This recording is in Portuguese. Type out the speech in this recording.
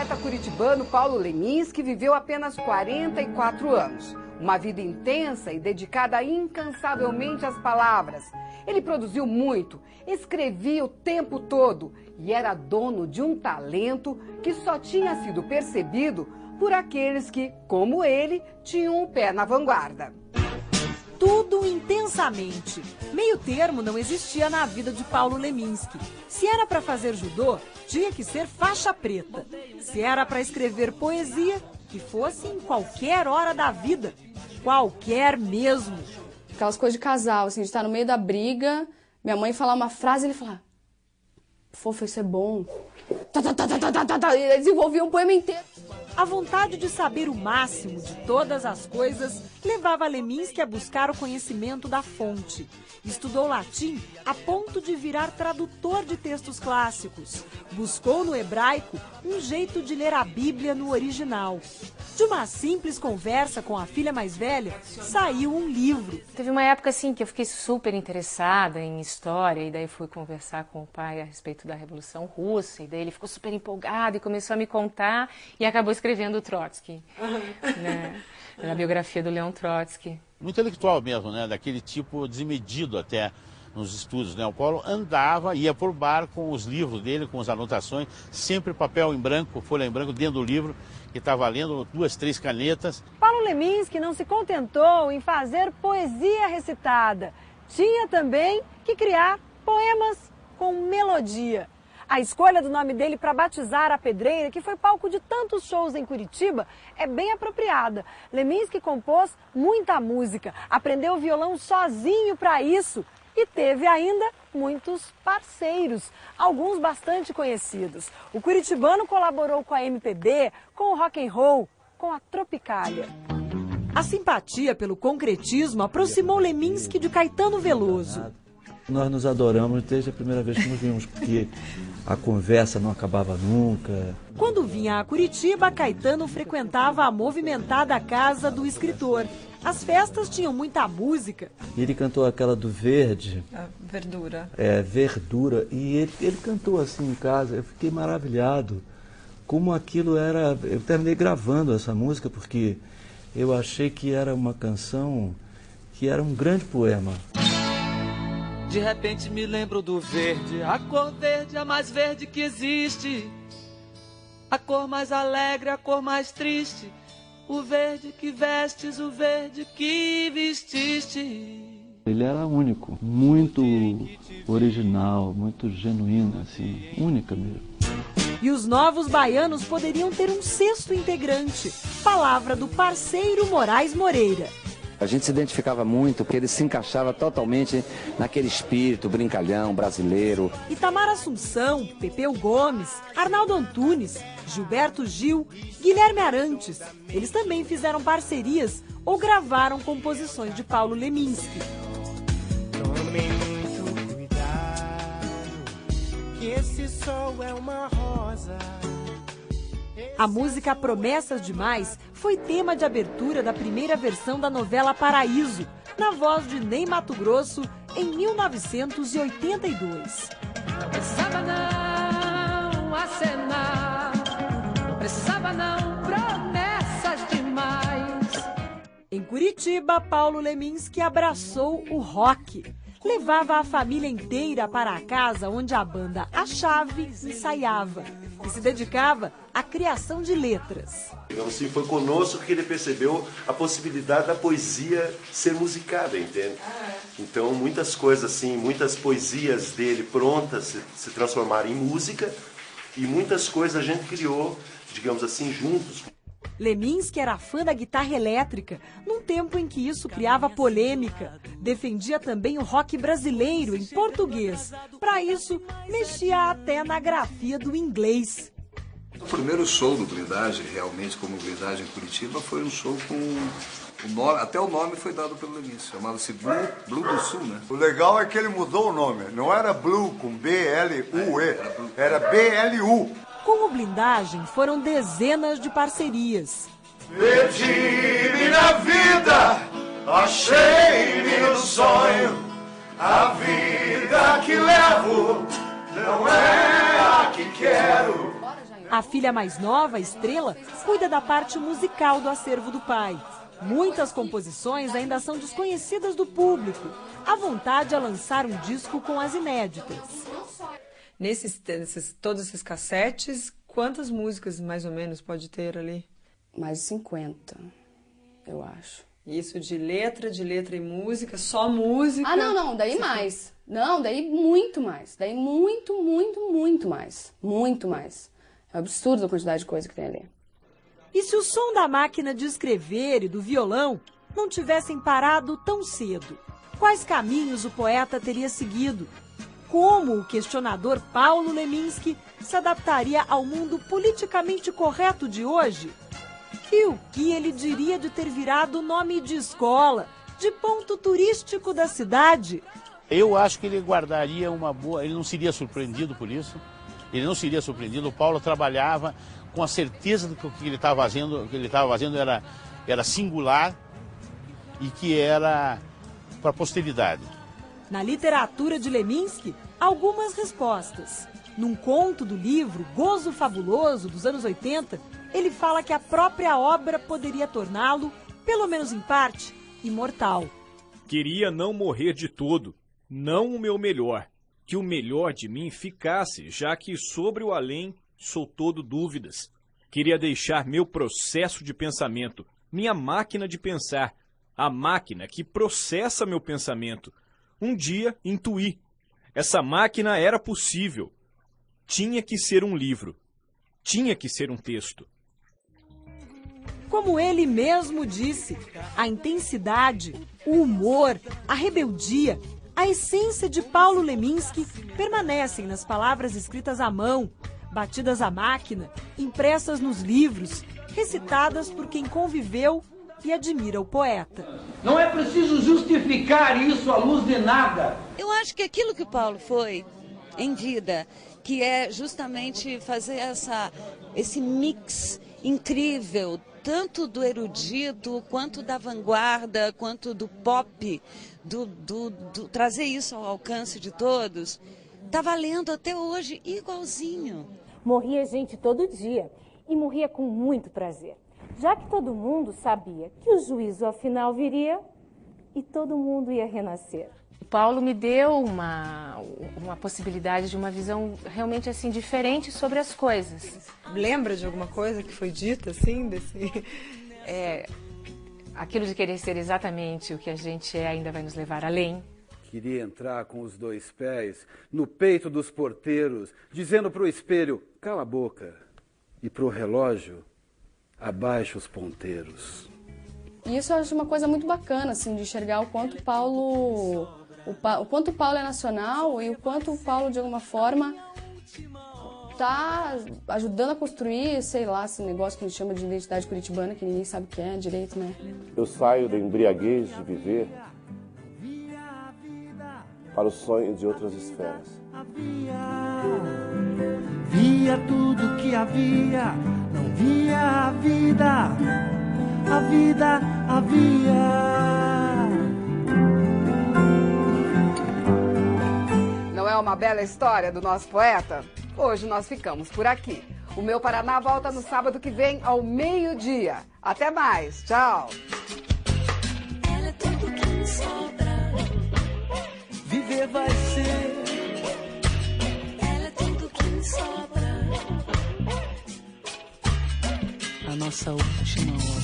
poeta curitibano Paulo Leminski viveu apenas 44 anos. Uma vida intensa e dedicada incansavelmente às palavras. Ele produziu muito, escrevia o tempo todo e era dono de um talento que só tinha sido percebido por aqueles que, como ele, tinham o pé na vanguarda. Tudo intensamente. Meio termo não existia na vida de Paulo Leminski. Se era para fazer judô, tinha que ser faixa preta. Se era para escrever poesia, que fosse em qualquer hora da vida. Qualquer mesmo. Aquelas coisas de casal, assim, de estar no meio da briga, minha mãe falar uma frase e ele falar: fofo, isso é bom. E ele desenvolvia um poema inteiro. A vontade de saber o máximo de todas as coisas levava Leminski a buscar o conhecimento da fonte. Estudou latim a ponto de virar tradutor de textos clássicos. Buscou no hebraico um jeito de ler a Bíblia no original. De uma simples conversa com a filha mais velha, saiu um livro. Teve uma época assim que eu fiquei super interessada em história e daí fui conversar com o pai a respeito da Revolução Russa e daí ele ficou super empolgado e começou a me contar e acabou escrevendo o Trotsky, né? A biografia do Leon Trotsky. Um intelectual mesmo, né? Daquele tipo desmedido até nos estudos, né? O Paulo andava, ia por bar com os livros dele, com as anotações, sempre papel em branco, folha em branco dentro do livro, que estava lendo 2, 3 canetas. Paulo Leminski não se contentou em fazer poesia recitada. Tinha também que criar poemas com melodia. A escolha do nome dele para batizar a pedreira, que foi palco de tantos shows em Curitiba, é bem apropriada. Leminski compôs muita música, aprendeu violão sozinho para isso e teve ainda muitos parceiros, alguns bastante conhecidos. O curitibano colaborou com a MPB, com o rock and roll, com a Tropicália. A simpatia pelo concretismo aproximou Leminski de Caetano Veloso. Nós nos adoramos desde a primeira vez que nos vimos, porque a conversa não acabava nunca. Quando vinha a Curitiba, Caetano frequentava a movimentada casa do escritor. As festas tinham muita música. E ele cantou aquela do verde. A verdura. Verdura. E ele cantou assim em casa. Eu fiquei maravilhado. Como aquilo era... Eu terminei gravando essa música porque eu achei que era uma canção que era um grande poema. De repente me lembro do verde, a cor verde, a mais verde que existe. A cor mais alegre, a cor mais triste. O verde que vestes, o verde que vestiste. Ele era único, muito original, muito genuíno, assim, única mesmo. E os novos baianos poderiam ter um sexto integrante, palavra do parceiro Moraes Moreira. A gente se identificava muito, porque ele se encaixava totalmente naquele espírito brincalhão brasileiro. Itamar Assunção, Pepeu Gomes, Arnaldo Antunes, Gilberto Gil, Guilherme Arantes. Eles também fizeram parcerias ou gravaram composições de Paulo Leminski. Tome muito cuidado, que esse sol é uma rosa. A música Promessas Demais foi tema de abertura da primeira versão da novela Paraíso, na voz de Ney Matogrosso, em 1982. Não precisava não acenar, não precisava não promessas demais. Em Curitiba, Paulo Leminski abraçou o rock. Levava a família inteira para a casa onde a banda A Chave ensaiava e se dedicava à criação de letras. Então, assim, foi conosco que ele percebeu a possibilidade da poesia ser musicada, entende? Então, muitas coisas assim, muitas poesias dele prontas se transformaram em música e muitas coisas a gente criou, digamos assim, juntos. Leminski era fã da guitarra elétrica, num tempo em que isso criava polêmica. Defendia também o rock brasileiro em português. Para isso, mexia até na grafia do inglês. O primeiro show do Blindagem, realmente como Blindagem em Curitiba, foi um show com o nome, até o nome foi dado pelo Leminski, chamava-se Blue do Sul, né? O legal é que ele mudou o nome, não era Blue com B-L-U-E, era B-L-U. Com o Blindagem foram dezenas de parcerias. Perdi-me na vida, achei-me no sonho, a vida que levo não é a que quero. A filha mais nova, Estrela, cuida da parte musical do acervo do pai. Muitas composições ainda são desconhecidas do público. A vontade é lançar um disco com as inéditas. Todos esses cassetes, quantas músicas mais ou menos pode ter ali? Mais de 50, eu acho. Isso de letra e música, só música? Ah, não, daí mais. Não, daí muito mais. Daí muito mais. Muito mais. É um absurdo a quantidade de coisa que tem ali. E se o som da máquina de escrever e do violão não tivessem parado tão cedo? Quais caminhos o poeta teria seguido? Como o questionador Paulo Leminski se adaptaria ao mundo politicamente correto de hoje? E o que ele diria de ter virado nome de escola, de ponto turístico da cidade? Eu acho que ele guardaria uma boa... Ele não seria surpreendido por isso. Ele não seria surpreendido. O Paulo trabalhava com a certeza de que o que ele estava fazendo era singular e que era para a posteridade. Na literatura de Leminski, algumas respostas. Num conto do livro Gozo Fabuloso, dos anos 80, ele fala que a própria obra poderia torná-lo, pelo menos em parte, imortal. Queria não morrer de todo, não o meu melhor, que o melhor de mim ficasse, já que sobre o além sou todo dúvidas. Queria deixar meu processo de pensamento, minha máquina de pensar, a máquina que processa meu pensamento. Um dia intuí. Essa máquina era possível. Tinha que ser um livro. Tinha que ser um texto. Como ele mesmo disse, a intensidade, o humor, a rebeldia, a essência de Paulo Leminski permanecem nas palavras escritas à mão, batidas à máquina, impressas nos livros, recitadas por quem conviveu e admira o poeta. Não é preciso justificar isso à luz de nada. Eu acho que aquilo que o Paulo foi em vida, que é justamente fazer esse mix incrível, tanto do erudito, quanto da vanguarda, quanto do pop, trazer isso ao alcance de todos, está valendo até hoje igualzinho. Morria gente todo dia e morria com muito prazer, já que todo mundo sabia que o juízo afinal viria e todo mundo ia renascer. O Paulo me deu uma possibilidade de uma visão realmente assim diferente sobre as coisas. Lembra de alguma coisa que foi dita assim? Aquilo de querer ser exatamente o que a gente é ainda vai nos levar além. Queria entrar com os 2 pés no peito dos porteiros, dizendo pro espelho, cala a boca, e pro relógio, abaixa os ponteiros. E isso eu acho uma coisa muito bacana, assim, de enxergar o quanto o Paulo é nacional e o quanto o Paulo, de alguma forma, tá ajudando a construir, sei lá, esse negócio que a gente chama de identidade curitibana, que ninguém sabe o que é direito, né? Eu saio da embriaguez de viver para os sonhos de outras esferas. Via tudo que havia, não via a vida havia. Não é uma bela história do nosso poeta? Hoje nós ficamos por aqui. O Meu Paraná volta no sábado que vem ao meio-dia. Até mais, tchau! Ela é tudo que me sobra. Viver vai ser. Ela é tudo que me sobra. A nossa última hora.